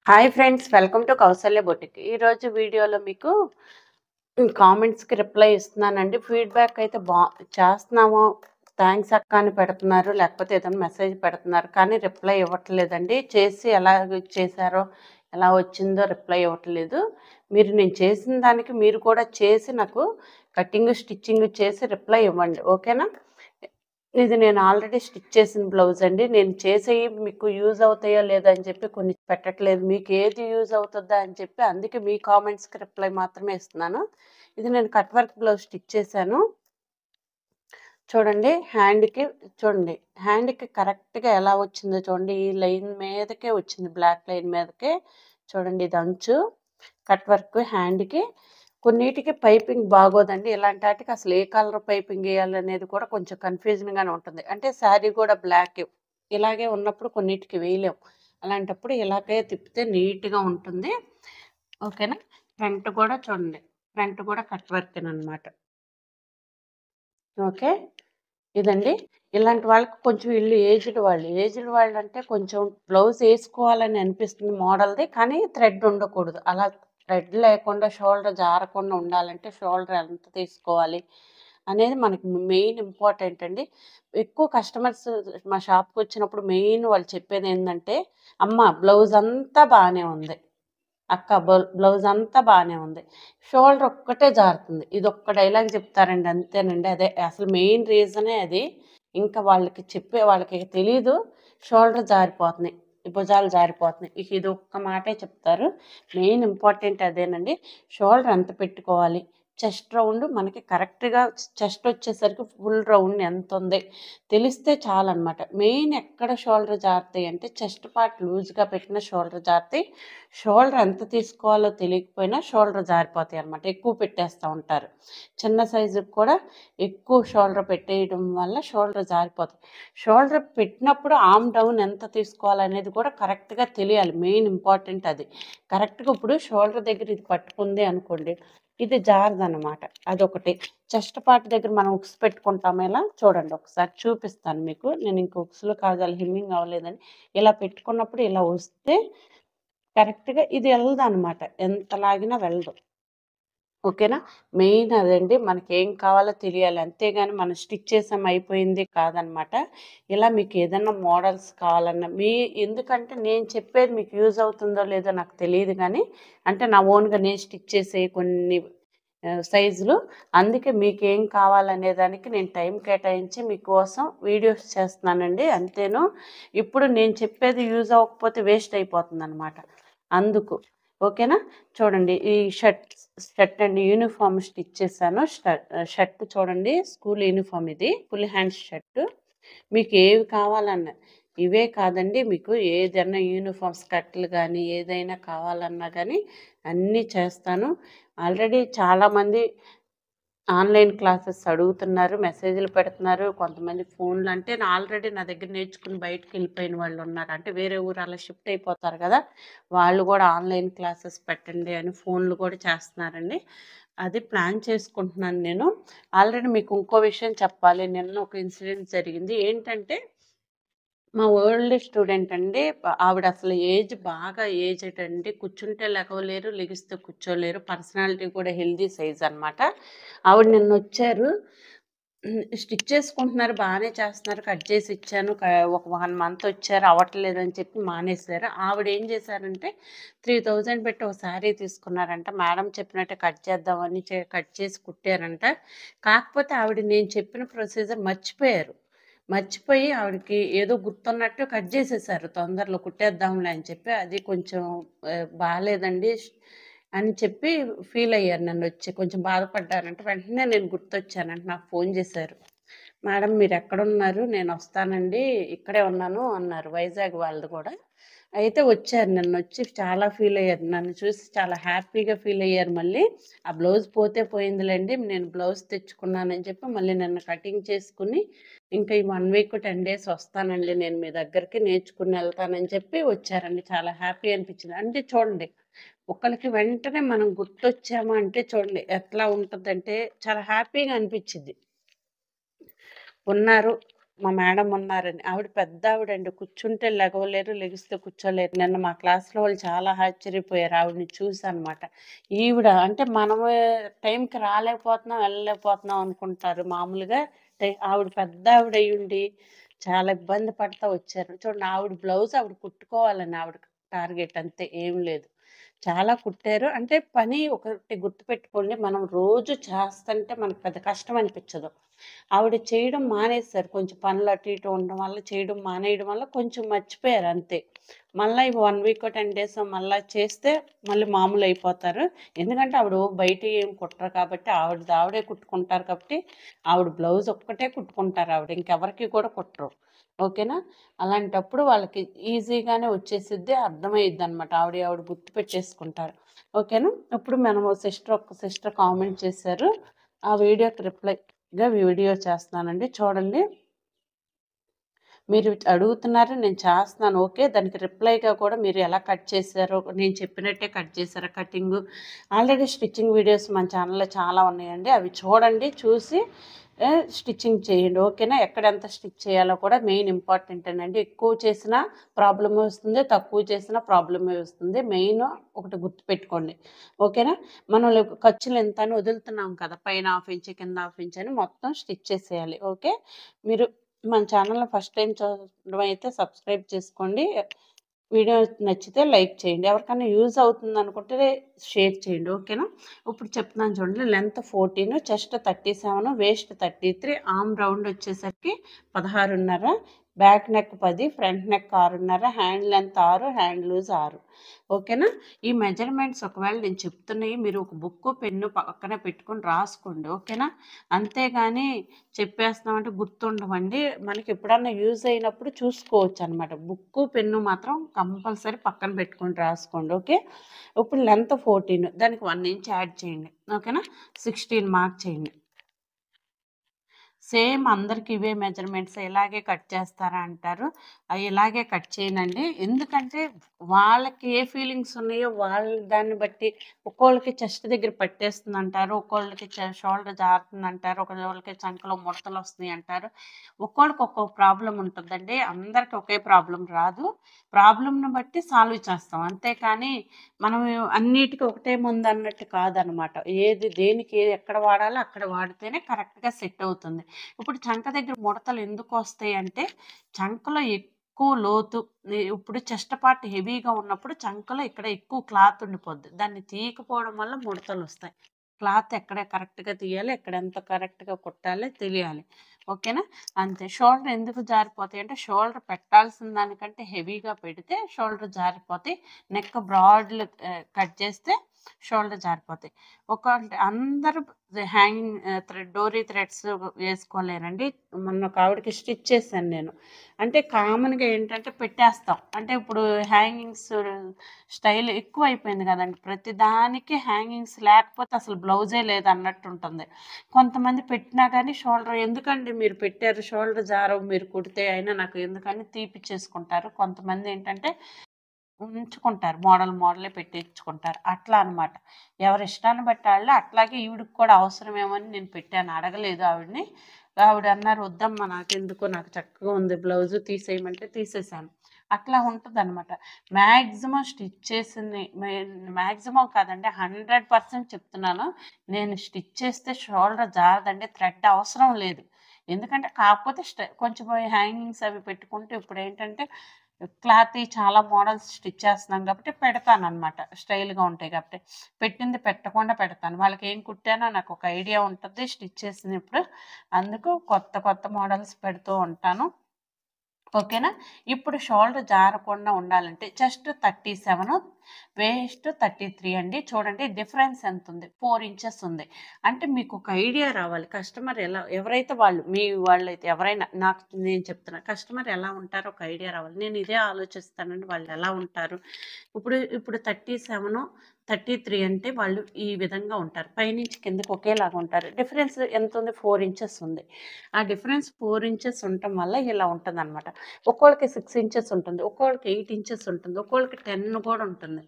Hi friends, welcome to Kausalya boutique. ఈరోజు వీడియోలో మీకు కామెంట్స్కి రిప్లై ఇస్తున్నానండి. ఫీడ్బ్యాక్ అయితే చేస్తున్నాము, థ్యాంక్స్ అక్క అని పెడుతున్నారు, లేకపోతే ఏదైనా మెసేజ్ పెడుతున్నారు, కానీ రిప్లై ఇవ్వట్లేదండి. చేసి ఎలా చేశారో ఎలా వచ్చిందో రిప్లై ఇవ్వట్లేదు. నేను చేసిన దానికి మీరు కూడా చేసి నాకు కటింగ్ స్టిచ్చింగ్ చేసి రిప్లై ఇవ్వండి, ఓకేనా? ఇది నేను ఆల్రెడీ స్టిచ్ చేసిన బ్లౌజ్ అండి. నేను చేసేవి మీకు యూజ్ అవుతాయో లేదో అని చెప్పి కొన్ని పెట్టట్లేదు, మీకు ఏది యూజ్ అవుతుందా అని చెప్పి, అందుకే మీ కామెంట్స్కి రిప్లై మాత్రమే ఇస్తున్నాను. ఇది నేను కట్ వర్క్ బ్లౌజ్ స్టిచ్ చేశాను. చూడండి, చూడండి హ్యాండ్కి కరెక్ట్గా ఎలా వచ్చిందో చూడండి. ఈ లైన్ మీదకే వచ్చింది, బ్లాక్ లైన్ మీదకే. చూడండి, ఇది అంచు కట్ వర్క్ హ్యాండ్కి. కొన్నిటికి పైపింగ్ బాగోదండి. ఇలాంటి వాటికి అసలు ఏ కలర్ పైపింగ్ వేయాలనేది కూడా కొంచెం కన్ఫ్యూజన్గానే ఉంటుంది. అంటే శారీ కూడా బ్లాక్ ఇలాగే ఉన్నప్పుడు కొన్నిటికి వేయలేం. అలాంటప్పుడు ఇలాగే తిప్పితే నీట్గా ఉంటుంది, ఓకేనా? ఫ్రంట్ కూడా చూడండి, ఫ్రంట్ కూడా కట్ వర్క్ అనమాట, ఓకే. ఇదండి, ఇలాంటి వాళ్ళకి కొంచెం ఏజ్డ్ వాళ్ళు అంటే కొంచెం బ్లౌజ్ వేసుకోవాలని అనిపిస్తుంది మోడల్ది, కానీ థ్రెడ్ ఉండకూడదు. అలా థ్రెడ్ లేకుండా షోల్డర్ జారకుండా ఉండాలంటే షోల్డర్ ఎంత తీసుకోవాలి అనేది మనకి మెయిన్ ఇంపార్టెంట్ అండి. ఎక్కువ కస్టమర్స్ మా షాప్కి వచ్చినప్పుడు మెయిన్ వాళ్ళు చెప్పేది ఏంటంటే, అమ్మ బ్లౌజ్ అంతా బాగానే ఉంది అక్క, బ్లౌజ్ అంతా బాగానే ఉంది, షోల్డర్ ఒక్కటే జారుతుంది. ఇది ఒక్క డైలాగ్ చెప్తారండి, అంతేనండి. అదే అసలు మెయిన్ రీజనే అది. ఇంకా వాళ్ళకి తెలీదు, షోల్డర్ జారిపోతున్నాయి, భుజాలు జారిపోతున్నాయి, ఇక ఇది ఒక్క మాటే చెప్తారు. మెయిన్ ఇంపార్టెంట్ అదేనండి. షోల్డర్ ఎంత పెట్టుకోవాలి, చెస్ట్ రౌండ్ మనకి కరెక్ట్గా, చెస్ట్ వచ్చేసరికి ఫుల్ రౌండ్ ఎంత ఉంది తెలిస్తే చాలన్నమాట. మెయిన్ ఎక్కడ షోల్డర్ జారుతాయి అంటే, చెస్ట్ పార్ట్ లూజ్గా పెట్టిన షోల్డర్ జారుతాయి. షోల్డర్ ఎంత తీసుకోవాలో తెలియకపోయినా షోల్డర్ జారిపోతాయి అన్నమాట, ఎక్కువ పెట్టేస్తూ ఉంటారు. చిన్న సైజుకి కూడా ఎక్కువ షోల్డర్ పెట్టేయడం వల్ల షోల్డర్ జారిపోతాయి. షోల్డర్ పెట్టినప్పుడు ఆర్మ్ డౌన్ ఎంత తీసుకోవాలనేది కూడా కరెక్ట్గా తెలియాలి, మెయిన్ ఇంపార్టెంట్ అది. కరెక్ట్గా ఇప్పుడు షోల్డర్ దగ్గర ఇది పట్టుకుంది అనుకోండి, ఇది జారదన్నమాట, అదొకటి. చెస్ట్ పార్ట్ దగ్గర మనం ఉక్స్ పెట్టుకుంటాం, ఇలా చూడండి, ఒకసారి చూపిస్తాను మీకు. నేను ఇంక ఉక్స్లో కాజాలు హిమ్మింగ్ అవ్వలేదని ఇలా పెట్టుకున్నప్పుడు ఇలా వస్తే కరెక్ట్గా ఇది వెళ్ళదు అనమాట, ఎంత లాగినా వెళ్ళదు, ఓకేనా? మెయిన్ అదండి, మనకి ఏం కావాలో తెలియాలి, అంతేగాని మనం స్టిచ్ చేసాం అయిపోయింది కాదనమాట. ఇలా మీకు ఏదైనా మోడల్స్ కావాలన్నా ఎందుకంటే నేను చెప్పేది మీకు యూజ్ అవుతుందో లేదో నాకు తెలియదు, కానీ అంటే నా ఓన్గా నేను స్టిచ్ చేసే కొన్ని సైజులు, అందుకే మీకు ఏం కావాలనే దానికి నేను టైం కేటాయించి మీకోసం వీడియోస్ చేస్తున్నానండి, అంతేను. ఇప్పుడు నేను చెప్పేది యూజ్ అవ్వకపోతే వేస్ట్ అయిపోతుంది అనమాట, అందుకు, ఓకేనా? చూడండి, ఈ షర్ట్ అండి, యూనిఫామ్ స్టిచ్ చేశాను. షర్ట్ చూడండి, స్కూల్ యూనిఫామ్, ఇది ఫుల్ హ్యాండ్స్ షర్ట్. మీకు ఏవి కావాలన్నా, ఇవే కాదండి, మీకు ఏదైనా యూనిఫామ్ స్కర్ట్లు కానీ ఏదైనా కావాలన్నా కానీ అన్నీ చేస్తాను. ఆల్రెడీ చాలామంది ఆన్లైన్ క్లాసెస్ అడుగుతున్నారు, మెసేజ్లు పెడుతున్నారు, కొంతమంది ఫోన్లు. అంటే ఆల్రెడీ నా దగ్గర నేర్చుకుని బయటకు వెళ్ళిపోయిన వాళ్ళు ఉన్నారు, అంటే వేరే ఊరు అలా షిఫ్ట్ అయిపోతారు కదా, వాళ్ళు కూడా ఆన్లైన్ క్లాసెస్ పెట్టండి అని ఫోన్లు కూడా చేస్తున్నారండి. అది ప్లాన్ చేసుకుంటున్నాను నేను. ఆల్రెడీ మీకు ఇంకో విషయం చెప్పాలి, నిన్న ఒక ఇన్సిడెంట్ జరిగింది. ఏంటంటే, మా ఓల్డ్ స్టూడెంట్ అండి, ఆవిడ అసలు బాగా ఏజ్డ్ అండి, కూర్చుంటే లెగవలేరు, లెగిస్తే కూర్చోలేరు, పర్సనాలిటీ కూడా హెల్దీ సైజ్ అనమాట. ఆవిడ నిన్న వచ్చారు, స్టిచ్ చేసుకుంటున్నారు, బాగానే చేస్తున్నారు, కట్ చేసి ఇచ్చాను. ఒక 1 మంత్ వచ్చారు, అవ్వట్లేదని చెప్పి మానేశారు. ఆవిడ ఏం చేశారంటే 3000 పెట్టి ఒక శారీ తీసుకున్నారంట, మేడం చెప్పినట్టే కట్ చేద్దామని కట్ చేసి కుట్టారంట. కాకపోతే ఆవిడ నేను చెప్పిన ప్రొసీజర్ మర్చిపోయి ఆవిడకి ఏదో గుర్తున్నట్టు కట్ చేసేసారు, తొందరలో కుట్టేద్దాంలే అని చెప్పి. అది కొంచెం బాగాలేదండి అని చెప్పి ఫీల్ అయ్యారు, నన్ను వచ్చి కొంచెం బాధపడ్డారంటే. వెంటనే నేను గుర్తొచ్చానంటే నాకు ఫోన్ చేశారు, మేడం మీరు ఎక్కడున్నారు, నేను వస్తానండి, ఇక్కడే ఉన్నాను అన్నారు. వైజాగ్ వాళ్ళది కూడా. అయితే వచ్చారు, నన్ను వచ్చి చాలా ఫీల్ అయ్యారు, నన్ను చూసి చాలా హ్యాపీగా ఫీల్ అయ్యారు. మళ్ళీ ఆ బ్లౌజ్ పోతే పోయిందిలేండి, నేను బ్లౌజ్ తెచ్చుకున్నానని చెప్పి మళ్ళీ నన్ను కటింగ్ చేసుకుని, ఇంకా ఈ 1 వీక్ 10 డేస్ వస్తానండి, నేను మీ దగ్గరికి నేర్చుకుని వెళ్తానని చెప్పి వచ్చారండి. చాలా హ్యాపీ అనిపించింది. అంటే చూడండి, ఒకరికి వెంటనే మనం గుర్తొచ్చామా అంటే చూడండి ఎట్లా ఉంటుందంటే, చాలా హ్యాపీగా అనిపించింది. ఉన్నారు, మా మేడం ఉన్నారని. ఆవిడ పెద్దావిడండి. కూర్చుంటే లెగవలేరు, లెగిస్తే కూర్చోలేరు. నిన్న మా క్లాస్‌లో వాళ్ళు చాలా ఆశ్చర్యపోయారు ఆవిడని చూసనమాట. ఈవిడ అంటే మనమే టైంకి రాలేకపోతున్నాం, వెళ్ళలేకపోతున్నాం అనుకుంటారు మామూలుగా. ఆవిడ పెద్దావిడయ్యుండి చాలా ఇబ్బంది పడతా వచ్చారు. చూడండి ఆవిడ బ్లౌజ్ ఆవిడ కుట్టుకోవాలని ఆవిడ టార్గెట్ అంతే ఏం లేదు. చాలా కుట్టారు. అంటే పని ఒకటి గుర్తుపెట్టుకోండి. మనం రోజు చేస్తంటే మనకు పెద్ద కష్టం అనిపించదు. ఆవిడ చేయడం మానేశారు. కొంచెం పనులు అటు ఇటు ఉండడం వల్ల చేయడం మానేయడం వల్ల కొంచెం మర్చిపోయారు అంతే. మళ్ళా ఇవి 1 వీకో 10 డేసో మళ్ళా చేస్తే మళ్ళీ మామూలు అయిపోతారు. ఎందుకంటే ఆవిడ బయటియి ఏం కుట్టరు కాబట్టి ఆవిడది ఆవిడే కుట్టుకుంటారు కాబట్టి ఆవిడ బ్లౌజ్ ఒక్కటే కుట్టుకుంటారు ఆవిడ. ఇంకెవరికీ కూడా కుట్టరు. ఓకేనా? అలాంటప్పుడు వాళ్ళకి ఈజీగానే వచ్చేసిద్ది. అర్థమయ్యిద్దనమాట. ఆవిడ గుర్తుపెట్టేసుకుంటారు. ఓకేనా? ఇప్పుడు మనము ఒక సిస్టర్ కామెంట్ చేశారు. ఆ వీడియోకి రిప్లైగా వీడియో చేస్తున్నానండి. చూడండి. మీరు అడుగుతున్నారు, నేను చేస్తున్నాను. ఓకే. దానికి రిప్లైగా కూడా మీరు ఎలా కట్ చేశారో, నేను చెప్పినట్టే కట్ చేశారా కటింగు? ఆల్రెడీ స్టిచ్చింగ్ వీడియోస్ మన ఛానల్‌లో చాలా ఉన్నాయండి. అవి చూడండి. చూసి స్టిచ్చింగ్ చేయండి. ఓకేనా? ఎక్కడెంత స్టిచ్ చేయాలో కూడా మెయిన్ ఇంపార్టెంటేనండి. ఎక్కువ చేసినా ప్రాబ్లమే వస్తుంది. తక్కువ చేసినా ప్రాబ్లమే వస్తుంది. మెయిన్ ఒకటి గుర్తుపెట్టుకోండి. ఓకేనా? మనం ఖర్చులు ఎంత అని వదులుతున్నాం కదా! పైన హాఫ్ ఇంచ్, కింద హాఫ్ ఇంచ్ అని మొత్తం స్టిచ్ చేసేయాలి. ఓకే. మీరు మన ఛానల్‌ని ఫస్ట్ టైం చూడడం అయితే సబ్స్క్రైబ్ చేసుకోండి. వీడియో నచ్చితే లైక్ చేయండి. ఎవరికైనా యూజ్ అవుతుందనుకుంటే షేర్ చేయండి. ఓకేనా? ఇప్పుడు చెప్తున్నాను చూడండి. Length 14, chest 37, waist 33, arm round వచ్చేసరికి 16.5, back neck 10, front neck 6.5, hand length 6, hand loose 6. ఓకేనా? ఈ మెజర్మెంట్స్ ఒకవేళ నేను చెప్తున్నవి మీరు ఒక బుక్కు, పెన్ను పక్కన పెట్టుకొని రాసుకోండి. ఓకేనా? అంతేగాని చెప్పేస్తున్నామంటే గుర్తుండవండి. మనకి ఎప్పుడన్నా యూజ్ అయినప్పుడు చూసుకోవచ్చు అనమాట. బుక్కు, పెన్ను మాత్రం కంపల్సరీ పక్కన పెట్టుకొని రాసుకోండి. ఓకే. ఇప్పుడు లెంత్ 14, దానికి 1 ఇంచ్ యాడ్ చేయండి. ఓకేనా? 16 మార్క్ చేయండి. సేమ్ అందరికి ఇవే మెజర్మెంట్స్ ఇలాగే కట్ చేస్తారా అంటారు. అవి ఇలాగే కట్ చేయనండి. ఎందుకంటే వాళ్ళకి ఏ ఫీలింగ్స్ ఉన్నాయో వాళ్ళ దాన్ని బట్టి ఒక్కోళ్ళకి చెస్ట్ దగ్గర పట్టేస్తుంది అంటారు, ఒక్కోళ్ళకి షోల్డర్ జారుతుంది అంటారు, ఒక్కోళ్ళకి చంకలో ముడతలు వస్తున్నాయి అంటారు. ఒక్కోళ్ళకి ఒక్కో ప్రాబ్లం ఉంటుందండి. అందరికి ఒకే ప్రాబ్లం రాదు. ప్రాబ్లంను బట్టి సాల్వ్ చేస్తాం. అంతేకాని మనం అన్నిటికీ ఒకటే ముందు అన్నట్టు కాదనమాట. ఏది దేనికి ఎక్కడ వాడాలో అక్కడ వాడితేనే కరెక్ట్‌గా సెట్ అవుతుంది. ఇప్పుడు చంక దగ్గర ముడతలు ఎందుకు వస్తాయి అంటే చంకలో ఎక్కువ లోతు ఇప్పుడు చెస్ట్ పార్ట్ హెవీగా ఉన్నప్పుడు చంకలో ఇక్కడ ఎక్కువ క్లాత్ ఉండిపోద్ది. దాన్ని తీయకపోవడం వల్ల ముడతలు వస్తాయి. క్లాత్ ఎక్కడ కరెక్ట్‌గా తీయాలి, ఎక్కడ ఎంత కరెక్ట్‌గా కుట్టాలి తెలియాలి. ఓకేనా? అంతే. షోల్డర్ ఎందుకు జారిపోతాయి అంటే షోల్డర్ పెట్టాల్సిన దానికంటే హెవీగా పెడితే షోల్డర్ జారిపోతాయి. నెక్ బ్రాడ్‌లు కట్ చేస్తే షోల్డర్ జారిపోతాయి. అంటే అందరూ హ్యాంగింగ్ డోరీ థ్రెడ్స్ వేసుకోలేరండి. మొన్న ఒక ఆవిడకి స్టిచ్ చేశాను నేను. అంటే కామన్‌గా ఏంటంటే పెట్టేస్తాం. అంటే ఇప్పుడు హ్యాంగింగ్స్ స్టైల్ ఎక్కువైపోయింది కదండీ. ప్రతి దానికి హ్యాంగింగ్స్ లేకపోతే అసలు బ్లౌజే లేదన్నట్టు ఉంటుంది. కొంతమంది పెట్టినా కానీ షోల్డర్ ఎందుకండి మీరు పెట్టారు షోల్డర్ జారవు మీరు కుడితే అయినా నాకు ఎందుకని తీపిచ్చేసుకుంటారు. కొంతమంది ఏంటంటే ఉంచుకుంటారు. మోడలే పెట్టించుకుంటారు. అట్లా అనమాట. ఎవరి ఇష్టాన్ని బట్టి ఆళ్ళు. అట్లాగే ఈవిడకి కూడా అవసరమేమో అని నేను పెట్టాను. అడగలేదు ఆవిడని. ఆవిడ అన్నారు, "వద్దమ్మా నాకెందుకో నాకు చక్కగా ఉంది బ్లౌజు తీసేయమంటే" తీసేశాను. అట్లా ఉంటదనమాట. మాక్సిమం స్టిచ్ చేసింది మాక్సిమం కాదండి 100% చెప్తున్నాను. నేను స్టిచ్ చేస్తే షోల్డర్ జారదండి. థ్రెడ్ అవసరం లేదు. ఎందుకంటే కాకపోతే కొంచెం హ్యాంగింగ్స్ అవి పెట్టుకుంటే ఇప్పుడేంటంటే క్లాత్‌యి చాలా మోడల్స్ స్టిచ్ చేస్తున్నాం కాబట్టి పెడతాననమాట. స్టైల్‌గా ఉంటాయి కాబట్టి. పెట్టింది పెట్టకుండా పెడతాను. వాళ్ళకేం కుట్టానో నాకొక ఐడియా ఉంటది స్టిచ్ చేసినప్పుడు. అందుకు కొత్త కొత్త మోడల్స్ పెడుతూ ఉంటాను. ఓకేనా? ఇప్పుడు షోల్డర్ జారకుండా ఉండాలంటే చెస్ట్ 37, వేస్ట్ 33 అండి. చూడండి డిఫరెన్స్ ఎంతుంది? 4 ఇంచెస్ ఉంది. అంటే మీకు ఒక ఐడియా రావాలి. కస్టమర్ ఎవరైతే మీ వాళ్ళైతే ఎవరైనా నేను చెప్తున్నా. కస్టమర్ ఎలా ఉంటారో ఒక ఐడియా రావాలి. నేను ఇదే ఆలోచిస్తానండి వాళ్ళు ఎలా ఉంటారు. ఇప్పుడు 37, 33 అంటే వాళ్ళు ఈ విధంగా ఉంటారు. పైనుంచి కిందకి ఒకేలాగా ఉంటారు. డిఫరెన్స్ ఎంతుంది? 4 ఇంచెస్ ఉంది. ఆ డిఫరెన్స్ 4 ఇంచెస్ ఉండటం వల్ల ఇలా ఉంటదనమాట. ఒక్కోళ్ళకి 6 ఇంచెస్ ఉంటుంది, ఒక్కోళ్ళకి 8 ఇంచెస్ ఉంటుంది, ఒక్కోళ్ళకి 10 కూడా ఉంటుంది.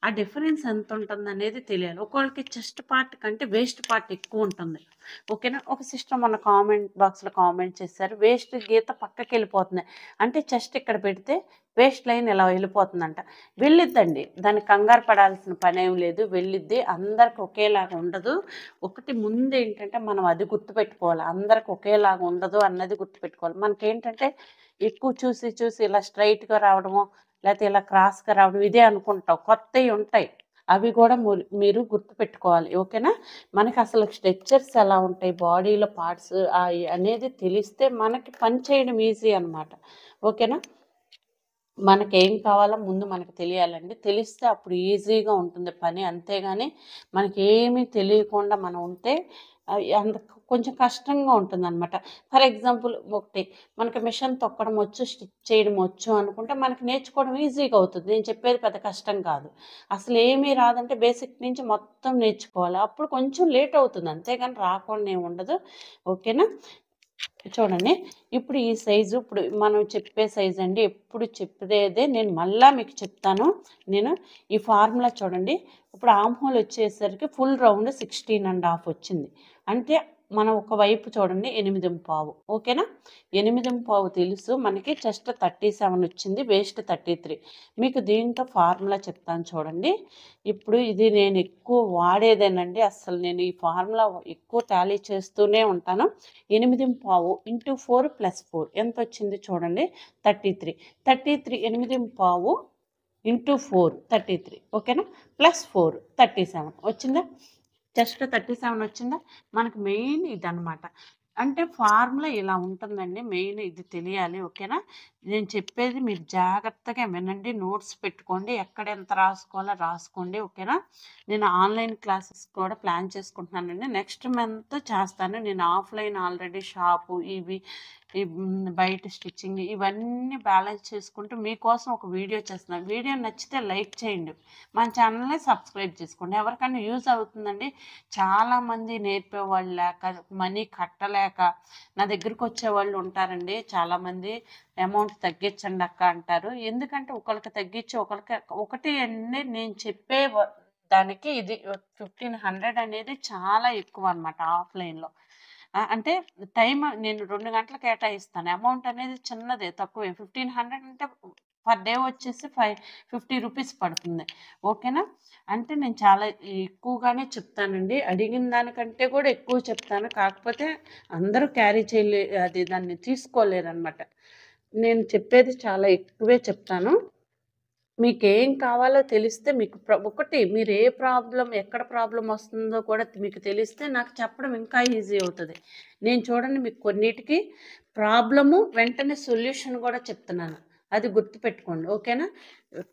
ఆ డిఫరెన్స్ ఎంత ఉంటుంది అనేది తెలియాలి. ఒక్కోళ్ళకి చెస్ట్ పార్ట్ కంటే వేస్ట్ పార్ట్ ఎక్కువ ఉంటుంది. ఓకేనా. ఒక సిస్టర్ మన కామెంట్ బాక్స్లో కామెంట్ చేశారు, వేస్ట్ గీత పక్కకి వెళ్ళిపోతుంది, అంటే చెస్ట్ ఇక్కడ పెడితే వేస్ట్ లైన్ ఇలా వెళ్ళిపోతుందంట. వెళ్ళిద్దండి, దానికి కంగారు పడాల్సిన పని ఏం లేదు, వెళ్ళిద్ది. అందరికి ఒకేలాగా ఉండదు. ఒకటి ముందు ఏంటంటే మనం అది గుర్తుపెట్టుకోవాలి, అందరికి ఒకేలాగా ఉండదు అన్నది గుర్తుపెట్టుకోవాలి. మనకేంటంటే ఎక్కువ చూసి చూసి ఇలా స్ట్రైట్గా రావడము, లేకపోతే ఇలా క్రాస్గా రావడం ఇదే అనుకుంటాం. కొత్తవి ఉంటాయి, అవి కూడా మీరు గుర్తుపెట్టుకోవాలి. ఓకేనా. మనకి అసలు స్ట్రెచ్చర్స్ ఎలా ఉంటాయి, బాడీలో పార్ట్స్ అనేది తెలిస్తే మనకి పని చేయడం ఈజీ అనమాట. ఓకేనా. మనకేం కావాలో ముందు మనకు తెలియాలండి, తెలిస్తే అప్పుడు ఈజీగా ఉంటుంది పని. అంతేగాని మనకేమీ తెలియకుండా మనం ఉంటే అంత కొంచెం కష్టంగా ఉంటుందన్నమాట. ఫర్ ఎగ్జాంపుల్ ఒకటి, మనకి మిషన్ తొక్కడం వచ్చు, స్టిచ్ చేయడం వచ్చు అనుకుంటే మనకి నేర్చుకోవడం ఈజీగా అవుతుంది. నేను చెప్పేది పెద్ద కష్టం కాదు. అసలు ఏమీ రాదంటే బేసిక్ నుంచి మొత్తం నేర్చుకోవాలి, అప్పుడు కొంచెం లేట్ అవుతుంది, అంతేగాని రాకుండా ఏమి ఉండదు. ఓకేనా. చూడండి, ఇప్పుడు ఈ సైజు, ఇప్పుడు మనం చెప్పే సైజు అండి, ఎప్పుడు చెప్పేదే నేను మళ్ళా మీకు చెప్తాను. నేను ఈ ఫార్ములా చూడండి, ఇప్పుడు ఆమ్ హోల్ వచ్చేసరికి ఫుల్ రౌండ్ 16.5 వచ్చింది. అంటే మనం ఒకవైపు చూడండి 8.5. ఓకేనా. 8.5 తెలుసు మనకి. చెస్ట్ 37 వచ్చింది, వేస్ట్ 33. మీకు దీంట్లో ఫార్ములా చెప్తాను చూడండి. ఇప్పుడు ఇది నేను ఎక్కువ వాడేదేనండి, అసలు నేను ఈ ఫార్ములా ఎక్కువ టాలీ చేస్తూనే ఉంటాను. 8.5 ఇంటూ 4 ప్లస్ 4 ఎంత వచ్చింది చూడండి, 33. 8.5 ఇంటూ 4 33. ఓకేనా. ప్లస్ 4 37 వచ్చిందా, జస్ట్ 37 వచ్చిందా. మనకు మెయిన్ ఇదనమాట. అంటే ఫార్ములా ఇలా ఉంటుందండి, మెయిన్ ఇది తెలియాలి. ఓకేనా. నేను చెప్పేది మీరు జాగ్రత్తగా వినండి, నోట్స్ పెట్టుకోండి, ఎక్కడ ఎంత రాసుకోవాలో రాసుకోండి. ఓకేనా. నేను ఆన్లైన్ క్లాసెస్ కూడా ప్లాన్ చేసుకుంటున్నానండి, నెక్స్ట్ మంత్ చేస్తాను. నేను ఆఫ్లైన్ ఆల్రెడీ షాపు ఇవి బయట స్టిచ్చింగ్ ఇవన్నీ బ్యాలెన్స్ చేసుకుంటూ మీకోసం ఒక వీడియో చేస్తున్నాను. వీడియో నచ్చితే లైక్ చేయండి, మన ఛానల్ని సబ్స్క్రైబ్ చేసుకోండి. ఎవరికైనా యూజ్ అవుతుందండి. చాలామంది నేర్పేవాళ్ళు లేక, మనీ కట్టలేక నా దగ్గరికి వచ్చేవాళ్ళు ఉంటారండి. చాలామంది అమౌంట్ తగ్గించండి అక్క అంటారు. ఎందుకంటే ఒకరికి తగ్గించి ఒకటి అండి, నేను చెప్పే దానికి ఇది 1500 అనేది చాలా ఎక్కువ అనమాట ఆఫ్లైన్లో. అంటే టైం నేను 2 గంటలు కేటాయిస్తాను, అమౌంట్ అనేది చిన్నదే, తక్కువే. 1500 అంటే పర్ డే వచ్చేసి 50 రూపీస్ పడుతుంది. ఓకేనా. అంటే నేను చాలా ఎక్కువగానే చెప్తానండి, అడిగిన దానికంటే కూడా ఎక్కువ చెప్తాను. కాకపోతే అందరూ క్యారీ దాన్ని తీసుకోలేరు అనమాట. నేను చెప్పేది చాలా ఎక్కువే చెప్తాను. మీకేం కావాలో తెలిస్తే మీకు ఒకటి, మీరు ఏ ప్రాబ్లం, ఎక్కడ ప్రాబ్లం వస్తుందో కూడా మీకు తెలిస్తే నాకు చెప్పడం ఇంకా ఈజీ అవుతుంది. నేను చూడండి మీకు కొన్నిటికి ప్రాబ్లము వెంటనే సొల్యూషన్ కూడా చెప్తున్నాను, అది గుర్తుపెట్టుకోండి. ఓకేనా.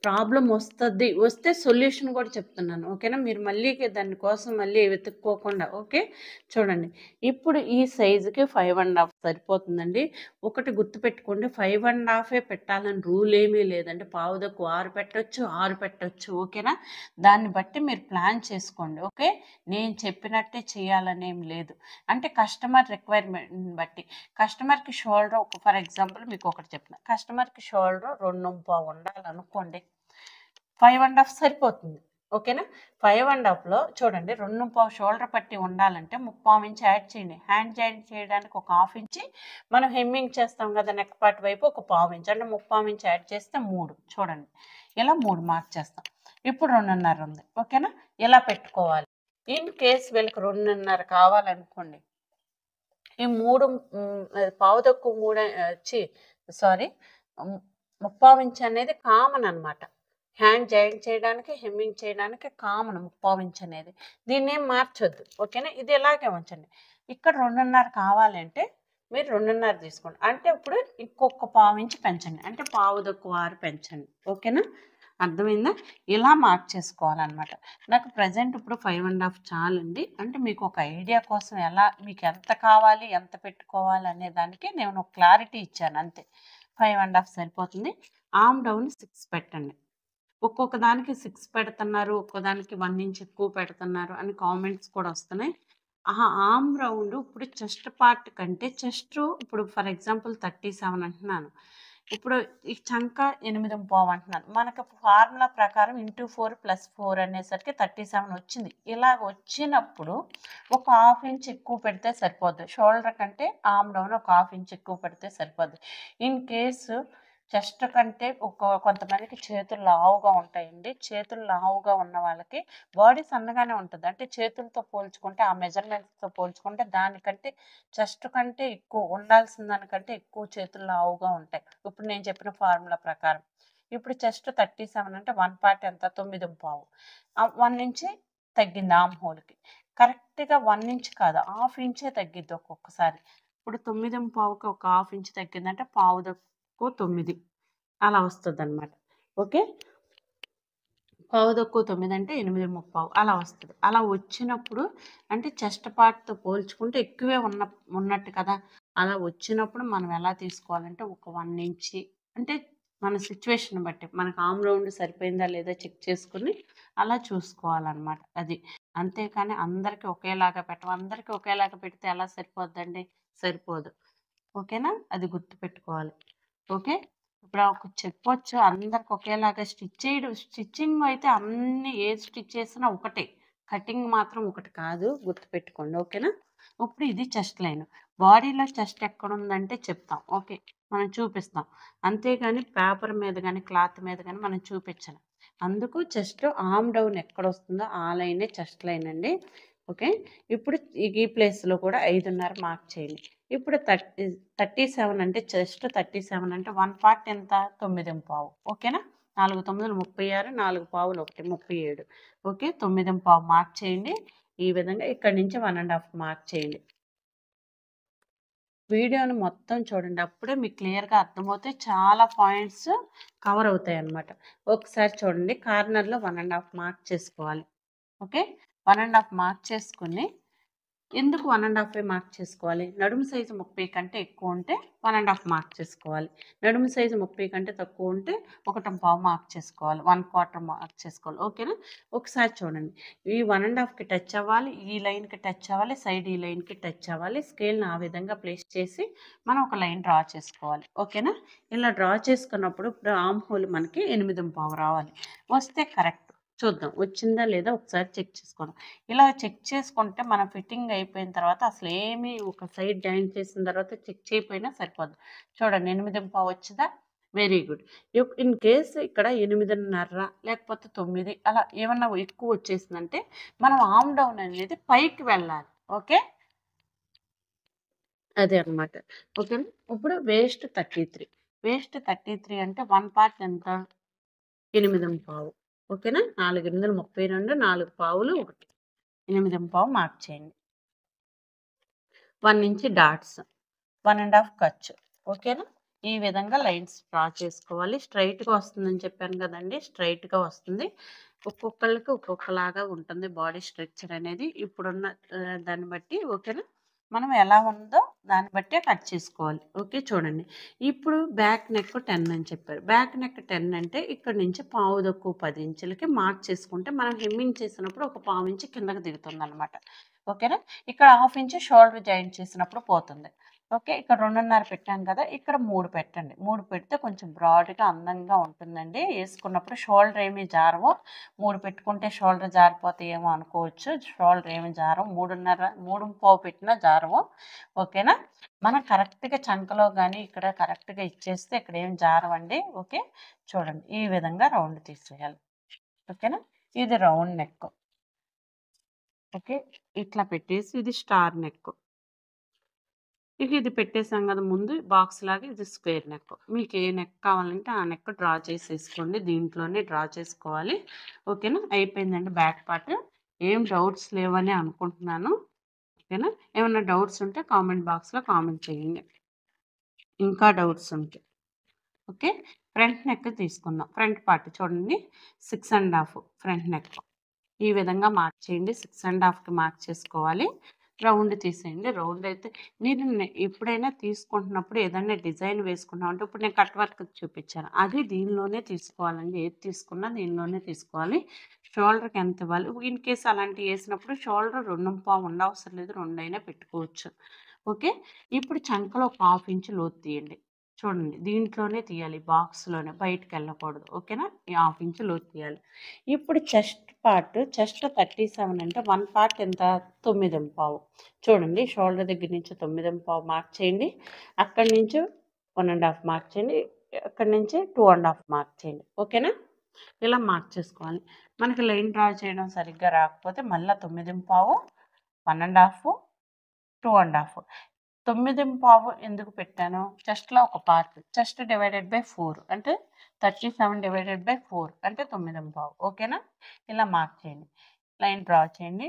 ప్రాబ్లం వస్తే సొల్యూషన్ కూడా చెప్తున్నాను. ఓకేనా. మీరు మళ్ళీ దానికోసం మళ్ళీ వెతుక్కోకుండా. ఓకే. చూడండి, ఇప్పుడు ఈ సైజుకి 5.5 సరిపోతుందండి. ఒకటి గుర్తుపెట్టుకోండి, 5.5 పెట్టాలని రూల్ ఏమీ లేదండి. పావుదకు 6 పెట్టచ్చు, 6 పెట్టచ్చు. ఓకేనా. దాన్ని బట్టి మీరు ప్లాన్ చేసుకోండి. ఓకే. నేను చెప్పినట్టే చేయాలని ఏం లేదు, అంటే కస్టమర్ రిక్వైర్మెంట్ బట్టి. కస్టమర్కి షోల్డర్ ఫర్ ఎగ్జాంపుల్ మీకు ఒకటి చెప్తున్నా, కస్టమర్కి షోల్డర్ 2.5 ఉండాలనుకోండి, 5.5 సరిపోతుంది. ఓకేనా. 5.5లో చూడండి, 2.5 షోల్డర్ పట్టి ఉండాలంటే 3.5 ఇంచ్ యాడ్ చేయండి. హ్యాండ్ జాయింట్ చేయడానికి ఒక 1/2 ఇంచి, మనం హెమ్మింగ్ చేస్తాం కదా నెక్ పార్ట్ వైపు, ఒక 1/2 ఇంచ్, అంటే 3.5 ఇంచ్ యాడ్ చేస్తే 3. చూడండి, ఇలా 3 మార్క్ చేస్తాం. ఇప్పుడు 2.5 ఉంది. ఓకేనా. ఇలా పెట్టుకోవాలి. ఇన్ కేస్ వీళ్ళకి 2.5 కావాలనుకోండి, ఈ 3 పావు తక్కువ 3 సారీ 3.5 ఇంచ్ అనేది కామన్ అనమాట. హ్యాండ్ జాయింట్ చేయడానికి, హెమ్మింగ్ చేయడానికి కామన్ 3.5 ఇంచ్ అనేది. దీన్ని ఏం మార్చొద్దు. ఓకేనా. ఇది ఇలాగే ఉంచండి. ఇక్కడ 2.5 కావాలంటే మీరు 2.5 తీసుకోండి, అంటే ఇప్పుడు ఇంకొక 1/2 ఇంచ్ పెంచండి, అంటే పావు తక్కువ 6 పెంచండి. ఓకేనా. అర్థమైందా. ఇలా మార్క్ చేసుకోవాలన్నమాట. నాకు ప్రజెంట్ ఇప్పుడు 5.5 చాలండి, అంటే మీకు ఒక ఐడియా కోసం ఎలా, మీకు ఎంత కావాలి, ఎంత పెట్టుకోవాలి అనే దానికి నేను ఒక క్లారిటీ ఇచ్చాను అంతే. 5.5 సరిపోతుంది. ఆమ్ డౌన్ 6 పెట్టండి. ఒక్కొక్క దానికి 6 పెడుతున్నారు, ఒక్కోదానికి 1 ఇంచ్ ఎక్కువ పెడుతున్నారు అని కామెంట్స్ కూడా వస్తున్నాయి. ఆమ్ రౌండ్ ఇప్పుడు చెస్ట్ పార్ట్ కంటే, చెస్ట్ ఇప్పుడు ఫర్ ఎగ్జాంపుల్ 37 అంటున్నాను, ఇప్పుడు ఈ చంక 8.5 అంటున్నాను. మనకు ఫార్ములా ప్రకారం ఇంటూ 4 ప్లస్ 4 అనేసరికి 37 వచ్చింది. ఇలా వచ్చినప్పుడు ఒక హాఫ్ ఇంచ్ ఎక్కువ పెడితే సరిపోద్ది. షోల్డర్ కంటే ఆర్మ్ డౌన్ ఒక హాఫ్ ఇంచ్ ఎక్కువ పెడితే సరిపోద్ది. ఇన్ కేసు చెస్ట్ కంటే కొంతమందికి చేతులు లావుగా ఉంటాయండి. చేతులు లావుగా ఉన్న వాళ్ళకి బాడీ సన్నగానే ఉంటుంది. అంటే చేతులతో పోల్చుకుంటే ఆ మెజర్మెంట్స్తో పోల్చుకుంటే దానికంటే చెస్ట్ కంటే ఎక్కువ ఉండాల్సిన దానికంటే ఎక్కువ చేతులు లావుగా ఉంటాయి. ఇప్పుడు నేను చెప్పిన ఫార్ములా ప్రకారం. ఇప్పుడు చెస్ట్ 37 అంటే 1 పార్ట్ ఎంత 9.5. 1 ఇంచ్ తగ్గింది ఆర్మ్ హోల్కి. కరెక్ట్గా 1 ఇంచ్ కాదు హాఫ్ ఇంచే తగ్గిద్ది ఒక్కొక్కసారి. ఇప్పుడు 9.5కి ఒక హాఫ్ ఇంచ్ తగ్గిందంటే పావు తక్కువ 9 అలా వస్తుంది అనమాట. ఓకే, పావు తక్కువ 9 అంటే 8.5 అలా వస్తుంది. అలా వచ్చినప్పుడు అంటే చెస్ట్ పార్ట్తో పోల్చుకుంటే ఎక్కువే ఉన్నట్టు కదా. అలా వచ్చినప్పుడు మనం ఎలా తీసుకోవాలంటే ఒక 1 ఇంచ్ అంటే మన సిచ్యువేషన్ బట్టి మనకు ఆర్మ్ రౌండ్ సరిపోయిందా లేదా చెక్ చేసుకుని అలా చూసుకోవాలన్నమాట. అది అంతేకాని అందరికీ ఒకేలాగా అందరికీ ఒకేలాగా పెడితే ఎలా సరిపోద్దండి? సరిపోదు. ఓకేనా, అది గుర్తుపెట్టుకోవాలి. ఓకే, ఇప్పుడు ఒక చెప్పొచ్చు అందరికి ఒకేలాగా స్టిచ్చింగ్ అయితే అన్ని ఏ స్టిచ్ చేసినా ఒకటే, కటింగ్ మాత్రం ఒకటి కాదు, గుర్తుపెట్టుకోండి. ఓకేనా, ఇప్పుడు ఇది చెస్ట్ లైన్. బాడీలో చెస్ట్ ఎక్కడ ఉందంటే చెప్తాం. ఓకే, మనం చూపిస్తాం. అంతేగాని పేపర్ మీద కానీ క్లాత్ మీద కానీ మనం చూపించలేం. అందుకు చెస్ట్ ఆర్మ్ డౌన్ ఎక్కడ వస్తుందో ఆ లైనే చెస్ట్ లైన్ అండి. ఓకే, ఇప్పుడు ఈ ప్లేస్లో కూడా 5.5 మార్క్ చేయండి. ఇప్పుడు 37 అంటే చెస్ట్ 37 అంటే 1 పార్ట్ ఎంత 9.5. ఓకేనా, 4 9 36, 4 పావులు 1 37. ఓకే, 9.5 మార్క్ చేయండి. ఈ విధంగా ఇక్కడి నుంచి 1.5 మార్క్ చేయండి. వీడియోని మొత్తం చూడండి, అప్పుడే మీకు క్లియర్గా అర్థమవుతే చాలా పాయింట్స్ కవర్ అవుతాయి అన్నమాట. ఒకసారి చూడండి, కార్నర్లో 1.5 మార్క్ చేసుకోవాలి. ఓకే, 1.5 మార్క్ చేసుకుని ఎందుకు 1.5 మార్క్ చేసుకోవాలి? నడుము సైజు 30 కంటే ఎక్కువ ఉంటే 1.5 మార్క్ చేసుకోవాలి. నడుము సైజు 30 కంటే తక్కువ ఉంటే 1.5 మార్క్ చేసుకోవాలి. 1/4 మార్క్ చేసుకోవాలి. ఓకేనా, ఒకసారి చూడండి. ఈ 1.5కి టచ్ అవ్వాలి, ఈ లైన్కి టచ్ అవ్వాలి, సైడ్ ఈ లైన్కి టచ్ అవ్వాలి. స్కేల్ని ఆ విధంగా ప్లేస్ చేసి మనం ఒక లైన్ డ్రా చేసుకోవాలి. ఓకేనా, ఇలా డ్రా చేసుకున్నప్పుడు ఇప్పుడు ఆర్మ్ హోల్ మనకి 8.5 రావాలి. వస్తే కరెక్ట్. చూద్దాం వచ్చిందా లేదా ఒకసారి చెక్ చేసుకోండి. ఇలా చెక్ చేసుకుంటే మనం ఫిట్టింగ్ అయిపోయిన తర్వాత అసలు ఏమీ ఒక సైడ్ జాయిన్ చేసిన తర్వాత చెక్ చేయకపోయినా సరిపోద్ది. చూడండి 8.5 వచ్చిందా? Very good. ఇన్ కేస్ ఇక్కడ 8.5 లేకపోతే 9 అలా ఏమన్నా ఎక్కువ వచ్చేసిందంటే మనం ఆర్మ్ డౌన్ అనేది పైకి వెళ్ళాలి. ఓకే, అదే అనమాట. ఓకే, ఇప్పుడు వేస్ట్ 33 అంటే 1 పార్ట్ ఎంత 8.5. ఓకేనా, 4 8 32, 4 పావులు 1 8.5 మార్క్ చేయండి. 1 ఇంచ్ డాట్స్, 1.5 ఖర్చు. ఓకేనా, ఈ విధంగా లైన్స్ డ్రా చేసుకోవాలి. స్ట్రైట్గా వస్తుందని చెప్పాను కదండి, స్ట్రైట్గా వస్తుంది. ఒక్కొక్కళ్ళకి ఒక్కొక్కలాగా ఉంటుంది బాడీ స్ట్రక్చర్ అనేది ఇప్పుడున్న దాన్ని బట్టి. ఓకేనా, మనం ఎలా ఉందో దాన్ని బట్టే కట్ చేసుకోవాలి. ఓకే, చూడండి ఇప్పుడు బ్యాక్ నెక్ 10 అని చెప్పారు. బ్యాక్ నెక్ 10 అంటే ఇక్కడ నుంచి పావు తక్కువ 10 ఇంచులకి మార్క్ చేసుకుంటే మనం హెమ్మింగ్ చేసినప్పుడు ఒక పావు ఇంచు కిందకి దిగుతుంది అనమాట. ఓకేనా, ఇక్కడ హాఫ్ ఇంచ్ షోల్డర్ జాయింట్ చేసినప్పుడు పోతుంది. ఓకే, ఇక్కడ 2.5 పెట్టాం కదా, ఇక్కడ 3 పెట్టండి. 3 పెడితే కొంచెం బ్రాడ్గా అందంగా ఉంటుందండి. వేసుకున్నప్పుడు షోల్డర్ ఏమీ జారవు. 3 పెట్టుకుంటే షోల్డర్ జారిపోతాయేమో అనుకోవచ్చు. షోల్డర్ ఏమి జారవు. 3.5 3.5 పెట్టినా జారవు. ఓకేనా, మనం కరెక్ట్గా చంకలో కానీ ఇక్కడ కరెక్ట్గా ఇచ్చేస్తే ఇక్కడ ఏం జారవండి. ఓకే, చూడండి ఈ విధంగా రౌండ్ తీసేయాలి. ఓకేనా, ఇది రౌండ్ నెక్. ఓకే, ఇట్లా పెట్టేసి ఇది స్టార్ నెక్. ఇక ఇది పెట్టేసాం కదా ముందు బాక్స్ లాగా, ఇది స్క్వేర్ నెక్. మీకు ఏ నెక్ కావాలంటే ఆ నెక్ డ్రా చేసేసుకోండి, దీంట్లోనే డ్రా చేసుకోవాలి. ఓకేనా, అయిపోయిందండి బ్యాక్ పార్ట్. ఏం డౌట్స్ లేవని అనుకుంటున్నాను. ఓకేనా, ఏమైనా డౌట్స్ ఉంటే కామెంట్ బాక్స్లో కామెంట్ చేయండి, ఇంకా డౌట్స్ ఉంటే. ఓకే, ఫ్రంట్ నెక్ తీసుకుందాం. ఫ్రంట్ పార్ట్ చూడండి 6.5 ఫ్రంట్ నెక్. ఈ విధంగా మార్క్ చేయండి. 6.5కి మార్క్ చేసుకోవాలి. రౌండ్ తీసేయండి. రౌండ్ అయితే మీరు ఎప్పుడైనా తీసుకుంటున్నప్పుడు ఏదైనా డిజైన్ వేసుకున్నామంటే ఇప్పుడు నేను కట్ వర్క్ చూపించాను, అది దీనిలోనే తీసుకోవాలండి. ఏది తీసుకున్నా దీనిలోనే తీసుకోవాలి. షోల్డర్కి ఎంత ఇవ్వాలి? ఇన్ కేస్ అలాంటివి వేసినప్పుడు షోల్డర్ 2.5 ఉండవసరం లేదు, 2 అయినా పెట్టుకోవచ్చు. ఓకే, ఇప్పుడు చంకలో ఒక హాఫ్ ఇంచ్ లోతు తీయండి. చూడండి దీంట్లోనే తీయాలి, బాక్స్‌లోనే బయటికెళ్ళకూడదు. ఓకేనా? ఈ హాఫ్ ఇంచ్ లోతు తీయాలి. ఇప్పుడు చెస్ట్ పార్ట్, చెస్ట్ 37 అంటే 1 పార్ట్ ఎంత? 9:15. చూడండి షోల్డర్ దగ్గర నుంచి 9:15 మార్క్ చేయండి. అక్కడి నుంచి 1 ½ మార్క్ చేయండి. అక్కడి నుంచి 2 ½ మార్క్ చేయండి. ఓకేనా? ఇలా మార్క్ చేసుకోవాలి. మనకి లైన్ డ్రా చేయడం సరిగ్గా రాకపోతే మళ్ళా 9:15, 1 ½ 2 ½ 9:15 ఎందుకు పెట్టాను? చెస్ట్‌లో ఒక పార్ట్. చెస్ట్ డివైడెడ్ బై 4 అంటే 37 డివైడెడ్ బై 4 అంటే 9:15. ఓకేనా? ఇలా మార్క్ చేయండి. లైన్ డ్రా చేయండి.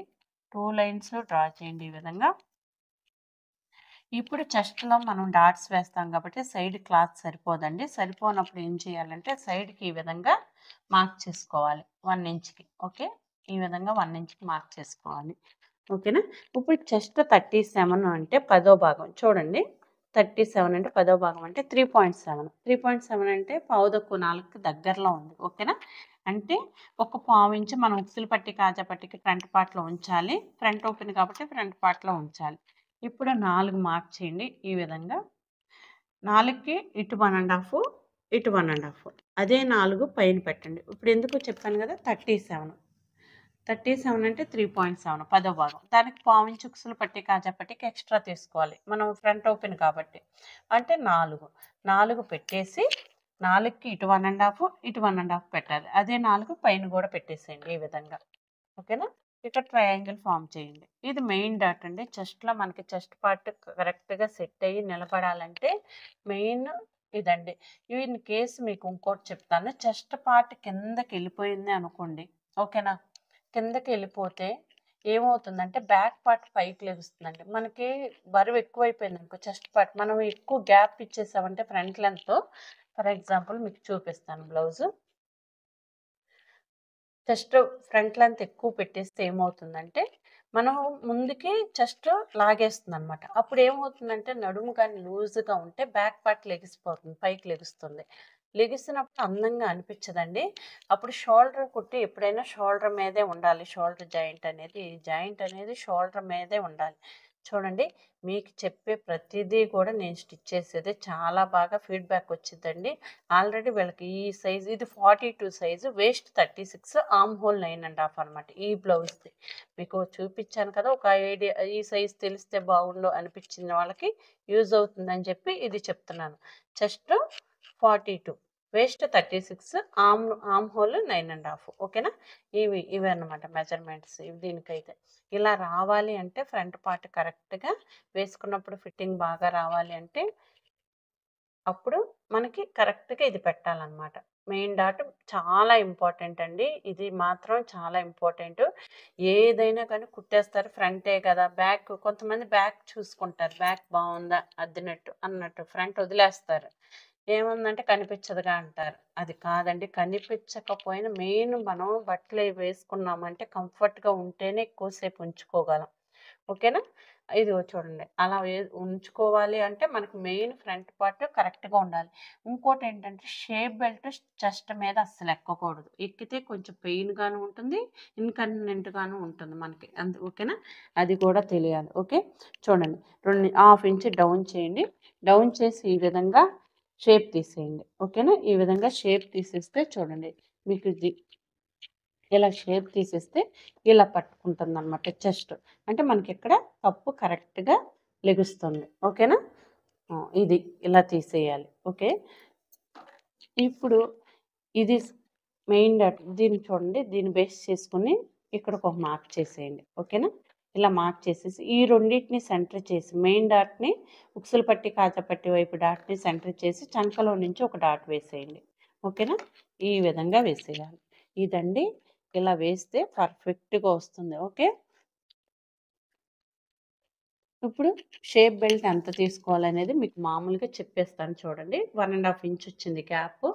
2 లైన్స్ డ్రా చేయండి ఈ విధంగా. ఇప్పుడు చెస్ట్‌లో మనం డాట్స్ వేస్తాం కాబట్టి సైడ్ క్లాత్ సరిపోదండి. సరిపోనప్పుడు ఏం చేయాలంటే సైడ్‌కి ఈ విధంగా మార్క్ చేసుకోవాలి 1 ఇంచ్‌కి. ఓకే? ఈ విధంగా 1 ఇంచ్‌కి మార్క్ చేసుకోవాలి. ఓకేనా? ఇప్పుడు చెస్ట్ 37 అంటే 10వ భాగం. చూడండి 37 అంటే 10వ భాగం అంటే 3.7. 3.7 అంటే పావుతక్కువ 4కి దగ్గరలో ఉంది. ఓకేనా? అంటే ఒక పావు ఇంచు మనం ఉక్సులు పట్టి కాజా పట్టికి ఫ్రంట్ పార్ట్‌లో ఉంచాలి. ఫ్రంట్ ఓపెన్ కాబట్టి ఫ్రంట్ పార్ట్‌లో ఉంచాలి. ఇప్పుడు 4 మార్క్ చేయండి ఈ విధంగా. 4కి ఇటు 1 ½ ఇటు 1 ½ అదే 4 పైన పెట్టండి. ఇప్పుడు ఎందుకో చెప్పాను కదా 37. 37 అంటే 3.7 10వ భాగం. దానికి పావించి ఉక్సులు పట్టి కాజా పట్టికి ఎక్స్ట్రా తీసుకోవాలి. మనం ఫ్రంట్ ఓపెన్ కాబట్టి. అంటే 4. 4 పెట్టేసి 4కి ఇటు 1 ½ ఇటు 1 ½ పెట్టాలి. అదే 4 పైన కూడా పెట్టేసేయండి ఈ విధంగా. ఓకేనా? ఇక్కడ ట్రయాంగిల్ ఫామ్ చేయండి. ఇది మెయిన్ డాట్ అండి. చెస్ట్‌లో మనకి చెస్ట్ పార్ట్ కరెక్ట్‌గా సెట్ అయ్యి నిలబడాలంటే మెయిన్ ఇదండి. ఇన్ కేస్ మీకు ఇంకోటి చెప్తాను. చెస్ట్ పార్ట్ కిందకి వెళ్ళిపోయింది అనుకోండి. ఓకేనా? కిందకి వెళ్ళిపోతే ఏమవుతుందంటే బ్యాక్ పార్ట్ పైకి లెగుస్తుందండి. మనకి బరువు ఎక్కువైపోయింది అనుకో చెస్ట్ పార్ట్ మనం ఎక్కువ గ్యాప్ ఇచ్చేసామంటే ఫ్రంట్ లెంగ్త్‌తో ఫర్ ఎగ్జాంపుల్ మీకు చూపిస్తాను బ్లౌజు. చెస్ట్ ఫ్రంట్ లెంత్ ఎక్కువ పెట్టేస్తే ఏమవుతుందంటే మనం ముందుకి చెస్ట్ లాగేస్తుందనమాట. అప్పుడు ఏమవుతుందంటే నడుము కానీ లూజ్‌గా ఉంటే బ్యాక్ పార్ట్ లెగిసిపోతుంది. పైకి లెగుస్తుంది. లెగిసినప్పుడు అందంగా అనిపించదండి. అప్పుడు షోల్డర్ కుట్టి ఎప్పుడైనా షోల్డర్ మీదే ఉండాలి. షోల్డర్ జాయింట్ అనేది, జాయింట్ అనేది షోల్డర్ మీదే ఉండాలి. చూడండి మీకు చెప్పే ప్రతిదీ కూడా నేను స్టిచ్ చేసేది చాలా బాగా ఫీడ్‌బ్యాక్ వచ్చిద్దండి. ఆల్రెడీ వీళ్ళకి ఈ సైజ్ ఇది 42 సైజు, వేస్ట్ 36, ఆర్మ్ హోల్ 9½ అనమాట. ఈ బ్లౌజ్‌ది. మీకు చూపించాను కదా! ఒక ఐడియా ఈ సైజ్ తెలిస్తే బాగుండు అనిపించిన వాళ్ళకి యూజ్ అవుతుందని చెప్పి ఇది చెప్తున్నాను. చెస్ట్ 42, వేస్ట్ 36, ఆర్మ్ హోల్ 9½ ఓకేనా? ఇవి అన్నమాట మెజర్మెంట్స్ దీనికైతే. ఇలా రావాలి అంటే ఫ్రంట్ పార్ట్ కరెక్ట్‌గా వేసుకున్నప్పుడు ఫిట్టింగ్ బాగా రావాలి అంటే అప్పుడు మనకి కరెక్ట్‌గా ఇది పెట్టాలన్నమాట. మెయిన్ డాట్ చాలా ఇంపార్టెంట్ అండి. ఇది మాత్రం చాలా ఇంపార్టెంటు. ఏదైనా కానీ కుట్టేస్తారు ఫ్రంటే కదా! బ్యాక్ కొంతమంది బ్యాక్ చూసుకుంటారు. బ్యాక్ బావుందా అద్దినట్టు అన్నట్టు ఫ్రంట్ వదిలేస్తారు. ఏముందంటే కనిపించదుగా అంటారు. అది కాదండి. కనిపించకపోయినా మెయిన్ మనం బట్టలు వేసుకున్నామంటే కంఫర్ట్‌గా ఉంటేనే ఎక్కువ సేపు ఉంచుకోగలం. ఓకేనా? ఇదిగో చూడండి. అలా ఉంచుకోవాలి అంటే మనకు మెయిన్ ఫ్రంట్ పార్ట్ కరెక్ట్‌గా ఉండాలి. ఇంకోటేంటంటే షేప్ బెల్ట్ చెస్ట్ మీద అస్సలు ఎక్కకూడదు. ఎక్కితే కొంచెం పెయిన్‌గాను ఉంటుంది. ఇన్‌కన్వీనియంట్‌గాను ఉంటుంది మనకి. ఓకేనా? అది కూడా తెలియాలి. ఓకే. చూడండి. ½ ఇంచ్ డౌన్ చేయండి. డౌన్ చేసి ఈ విధంగా షేప్ తీసేయండి. ఓకేనా? ఈ విధంగా షేప్ తీసేస్తే చూడండి. మీకు ఇది ఇలా షేప్ తీసేస్తే ఇలా పట్టుకుంటుందనమాట చెస్ట్. అంటే మనకిక్కడ కప్పు కరెక్ట్‌గా లెగుస్తుంది. ఓకేనా? ఇది ఇలా తీసేయాలి. ఓకే. ఇప్పుడు ఇది మెయిన్ డాట్ దీన్ని చూడండి. దీన్ని బేస్ చేసుకొని ఇక్కడికి ఒక మార్క్ చేసేయండి. ఓకేనా? ఇలా మార్క్ చేసేసి ఈ రెండిటిని సెంటర్ చేసి మెయిన్ డాట్‌ని ఉక్సులు పట్టి, కాజా పట్టి వైపు డాట్‌ని సెంటర్ చేసి చంకలో నుంచి ఒక డాట్ వేసేయండి. ఓకేనా? ఈ విధంగా వేసేయాలి. ఇదండి. ఇలా వేస్తే పర్ఫెక్ట్‌గా వస్తుంది. ఓకే. ఇప్పుడు షేప్ బెల్ట్ ఎంత తీసుకోవాలనేది మీకు మామూలుగా చెప్పేస్తాను చూడండి. 1 ½ ఇంచ్ వచ్చింది గ్యాప్.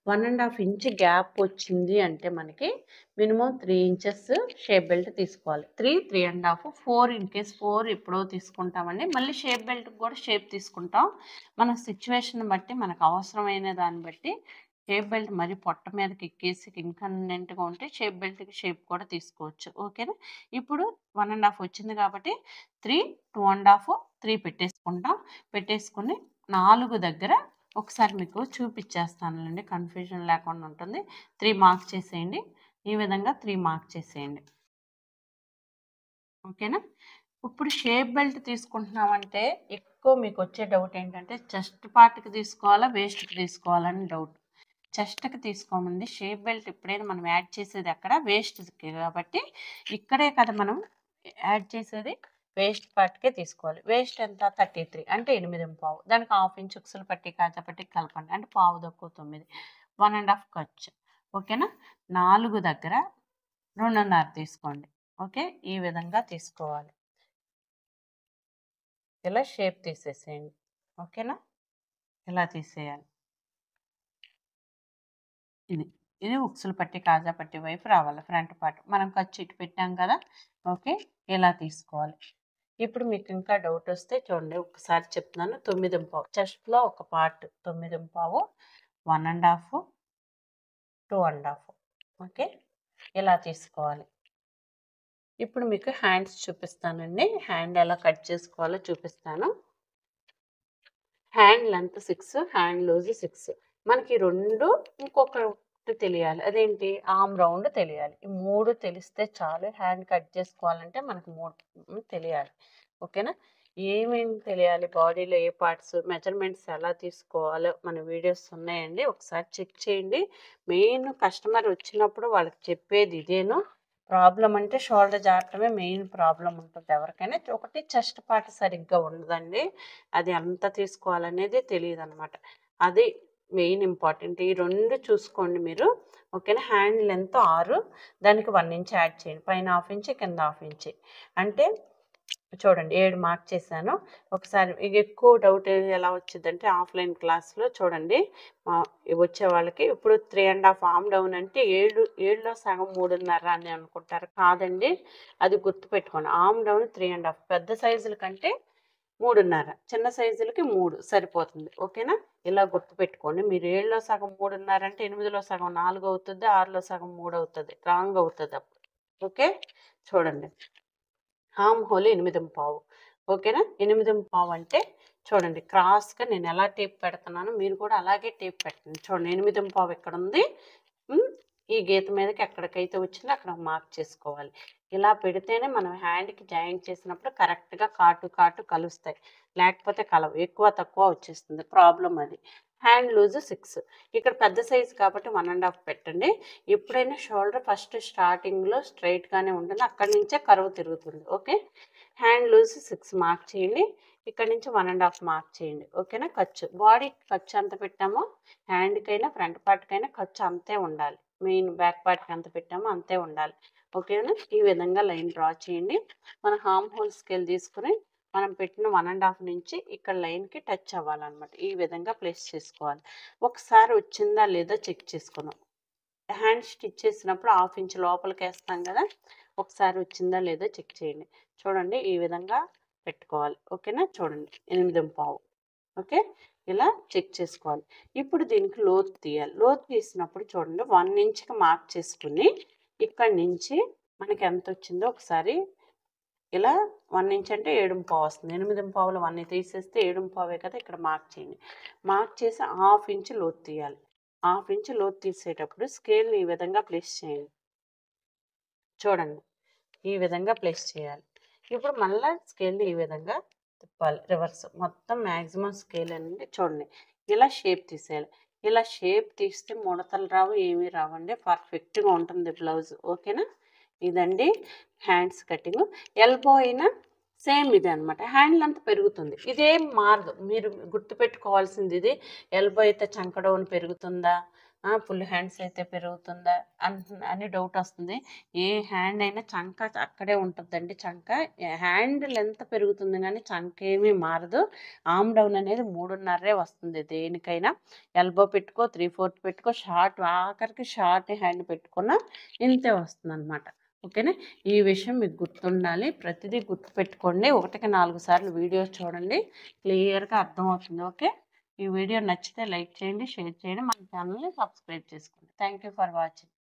1 ½ ఇంచ్ గ్యాప్ వచ్చింది అంటే మనకి మినిమమ్ 3 ఇంచెస్ షేప్ బెల్ట్ తీసుకోవాలి. 3, 3 ½ 4 ఇన్ కేస్ 4 ఎప్పుడో తీసుకుంటామండి. మళ్ళీ షేప్ బెల్ట్‌కి కూడా షేప్ తీసుకుంటాం. మన సిట్యుయేషన్ బట్టి మనకు అవసరమైన దాన్ని బట్టి షేప్ బెల్ట్ మరి పొట్ట మీదకి ఎక్కేసి ఇన్కన్వీనియంట్‌గా ఉంటే షేప్ బెల్ట్‌కి షేప్ కూడా తీసుకోవచ్చు. ఓకేనా? ఇప్పుడు 1 ½ వచ్చింది కాబట్టి 3, 2 ½ 3 పెట్టేసుకుంటాం. పెట్టేసుకొని 4 దగ్గర ఒకసారి మీకు చూపించేస్తానులేండి, కన్ఫ్యూజన్ లేకుండా ఉంటుంది. 3 మార్క్ చేసేయండి. ఈ విధంగా 3 మార్క్ చేసేయండి. ఓకేనా? ఇప్పుడు షేప్ బెల్ట్ తీసుకుంటున్నామంటే ఎక్కువ మీకు వచ్చే డౌట్ ఏంటంటే చెస్ట్ పార్ట్కి తీసుకోవాలా, వేస్ట్కి తీసుకోవాలని డౌట్. చెస్ట్కి తీసుకోమండి. షేప్ బెల్ట్ ఎప్పుడైనా మనం యాడ్ చేసేది అక్కడ వేస్ట్కి, కాబట్టి ఇక్కడే కదా మనం యాడ్ చేసేది, వేస్ట్ పార్ట్కే తీసుకోవాలి. వేస్ట్ ఎంత? 33 అంటే 8.5. దానికి 1/2 ఇంచ్ ఉక్సులు పట్టి కాజా పట్టి కలపండి, అంటే 9.5, 1.5 ఖర్చు. ఓకేనా? 4 దగ్గర 2.5 తీసుకోండి. ఓకే, ఈ విధంగా తీసుకోవాలి. ఇలా షేప్ తీసేసేయండి. ఓకేనా? ఇలా తీసేయాలి. ఇది ఉక్సులు పట్టి కాజా పట్టి వైపు రావాలి, ఫ్రంట్ పార్ట్. మనం ఖర్చు ఇటు పెట్టాం కదా. ఓకే, ఇలా తీసుకోవాలి. ఇప్పుడు మీకు ఇంకా డౌట్ వస్తే చూడండి, ఒకసారి చెప్తున్నాను. 9.5 చెస్ట్లో ఒక పార్ట్ 9.5, 1.5, 2.5. ఓకే, ఇలా తీసుకోవాలి. ఇప్పుడు మీకు హ్యాండ్స్ చూపిస్తానండి. హ్యాండ్ ఎలా కట్ చేసుకోవాలో చూపిస్తాను. Hand length 6, hand loose 6. మనకి 2 ఇంకొకటి తెలియాలి. అదేంటి? ఆర్మ్ రౌండ్ తెలియాలి. ఈ 3 తెలిస్తే చాలు. హ్యాండ్ కట్ చేసుకోవాలంటే మనకు 3 తెలియాలి. ఓకేనా? ఏమేమి తెలియాలి? బాడీలో ఏ పార్ట్స్, మెజర్మెంట్స్ ఎలా తీసుకోవాలో మన వీడియోస్ ఉన్నాయండి, ఒకసారి చెక్ చేయండి. మెయిన్ కస్టమర్ వచ్చినప్పుడు వాళ్ళకి చెప్పేది ఇదేను. ప్రాబ్లం అంటే షోల్డర్ జారటమే మెయిన్ ప్రాబ్లం ఉంటుంది ఎవరికైనా. ఒకటి చెస్ట్ పార్ట్ సరిగ్గా ఉండదండి, అది అంత తీసుకోవాలనేది తెలియదు అనమాట. అది మెయిన్ ఇంపార్టెంట్. ఈ 2 చూసుకోండి మీరు. ఓకేనా? హ్యాండ్ లెంత్ 6, దానికి 1 ఇంచ్ యాడ్ చేయండి. పైన 1/2 ఇంచ్, కింద 1/2 ఇంచ్. అంటే చూడండి 7 మార్క్ చేశాను. ఒకసారి ఇది ఎక్కువ డౌట్ ఎలా వచ్చిందంటే ఆఫ్లైన్ క్లాస్లో చూడండి, వచ్చే వాళ్ళకి ఇప్పుడు 3.5 ఆర్మ్ డౌన్ అంటే 7లో సగం 3.5 అని అనుకుంటారు. కాదండి, అది గుర్తుపెట్టుకోండి. Arm down 3.5. పెద్ద సైజుల కంటే 3.5, చిన్న సైజులకి 3 సరిపోతుంది. ఓకేనా? ఇలా గుర్తుపెట్టుకోండి. మీరు 7లో సగం 3.5 అంటే 8లో సగం 4 అవుతుంది, 6లో సగం 3 అవుతుంది. రాంగ్ అవుతుంది అప్పుడు. ఓకే, చూడండి. Arm whole 8.5. ఓకేనా? 8.5 అంటే చూడండి, క్రాస్గా నేను ఎలా టేప్ పెడుతున్నానో మీరు కూడా అలాగే టేప్ పెట్టండి. చూడండి, 8.5 ఎక్కడ ఉంది, ఈ గీత మీదకి ఎక్కడికైతే వచ్చిందో అక్కడ మార్క్ చేసుకోవాలి. ఇలా పెడితేనే మనం హ్యాండ్కి జాయింట్ చేసినప్పుడు కరెక్ట్గా కాటు కలుస్తాయి. లేకపోతే కలవు, ఎక్కువ తక్కువ వచ్చేస్తుంది. ప్రాబ్లం అది. Hand loose 6. ఇక్కడ పెద్ద సైజు కాబట్టి 1.5 పెట్టండి. ఎప్పుడైనా షోల్డర్ ఫస్ట్ స్టార్టింగ్లో స్ట్రైట్గానే ఉంటుంది, అక్కడి నుంచే కరువు తిరుగుతుంది. ఓకే, హ్యాండ్ లూజ్ 6 మార్క్ చేయండి. ఇక్కడ నుంచి 1.5 మార్క్ చేయండి. ఓకేనా? ఖర్చు, బాడీ ఖర్చు ఎంత పెట్టామో హ్యాండ్కైనా ఫ్రంట్ పార్ట్కైనా ఖర్చు అంతే ఉండాలి. మెయిన్ బ్యాక్ పార్ట్కి ఎంత పెట్టామో అంతే ఉండాలి. ఓకేనా? ఈ విధంగా లైన్ డ్రా చేయండి. మన ఆర్మ్ హోల్ స్కేల్ తీసుకుని మనం పెట్టిన 1.5 నుంచి ఇక్కడ లైన్కి టచ్ అవ్వాలన్నమాట. ఈ విధంగా ప్లేస్ చేసుకోవాలి. ఒకసారి వచ్చిందా లేదా చెక్ చేసుకుందాం. హ్యాండ్ స్టిచ్ చేసినప్పుడు 1/2 ఇంచ్ లోపలికి వేస్తాం కదా, ఒకసారి వచ్చిందా లేదా చెక్ చేయండి. చూడండి, ఈ విధంగా పెట్టుకోవాలి. ఓకేనా? చూడండి, 8.5. ఓకే, ఇలా చెక్ చేసుకోవాలి. ఇప్పుడు దీనికి లోతు తీయాలి. లోతు తీసినప్పుడు చూడండి, 1 ఇంచ్కి మార్క్ చేసుకుని ఇక్కడి నుంచి మనకి ఎంత వచ్చిందో ఒకసారి ఇలా 1 ఇంచ్ అంటే 7.5 వస్తుంది. 8.5లో 1 తీసేస్తే 7.5 కదా, ఇక్కడ మార్క్ చేయండి. మార్క్ చేసి 1/2 ఇంచ్ లోతు తీయాలి. 1/2 ఇంచ్ లోతు తీసేటప్పుడు స్కేల్ని ఈ విధంగా ప్లేస్ చేయండి. చూడండి, ఈ విధంగా ప్లేస్ చేయాలి. ఇప్పుడు మళ్ళీ స్కేల్ని ఈ విధంగా తిప్పాలి, రివర్స్. మొత్తం మ్యాక్సిమం స్కేల్ అనేది చూడండి, ఇలా షేప్ తీసేయాలి. ఇలా షేప్ తీస్తే ముడతలు రావు, ఏమీ రావండి, పర్ఫెక్ట్గా ఉంటుంది బ్లౌజ్. ఓకేనా? ఇదండి హ్యాండ్స్ కటింగ్. ఎల్బో అయినా సేమ్ ఇదే అనమాట. హ్యాండ్ లెంత్ పెరుగుతుంది, ఇదేం మారదు. మీరు గుర్తుపెట్టుకోవాల్సింది ఇది. ఎల్బో అయితే చంక డౌన్ పెరుగుతుందా, ఫుల్ హ్యాండ్స్ అయితే పెరుగుతుందా అని డౌట్ వస్తుంది. ఏ హ్యాండ్ అయినా చంక అక్కడే ఉంటుందండి. చంక హ్యాండ్ లెంత్ పెరుగుతుంది కానీ చంక ఏమీ మారదు. ఆర్మ్ డౌన్ అనేది 3.5 వస్తుంది దేనికైనా. ఎల్బో పెట్టుకో, 3/4 పెట్టుకో, షార్ట్, ఆఖరికి షార్ట్ హ్యాండ్ పెట్టుకున్నా ఇంతే వస్తుంది అనమాట. ఓకేనా? ఈ విషయం మీకు గుర్తుండాలి. ప్రతిదీ గుర్తుపెట్టుకోండి. 1కి 4 సార్లు వీడియోస్ చూడండి, క్లియర్గా అర్థమవుతుంది. ఓకే, ఈ వీడియో నచ్చితే లైక్ చేయండి, షేర్ చేయండి, మన ఛానల్ని సబ్స్క్రైబ్ చేసుకోండి. Thank you for watching.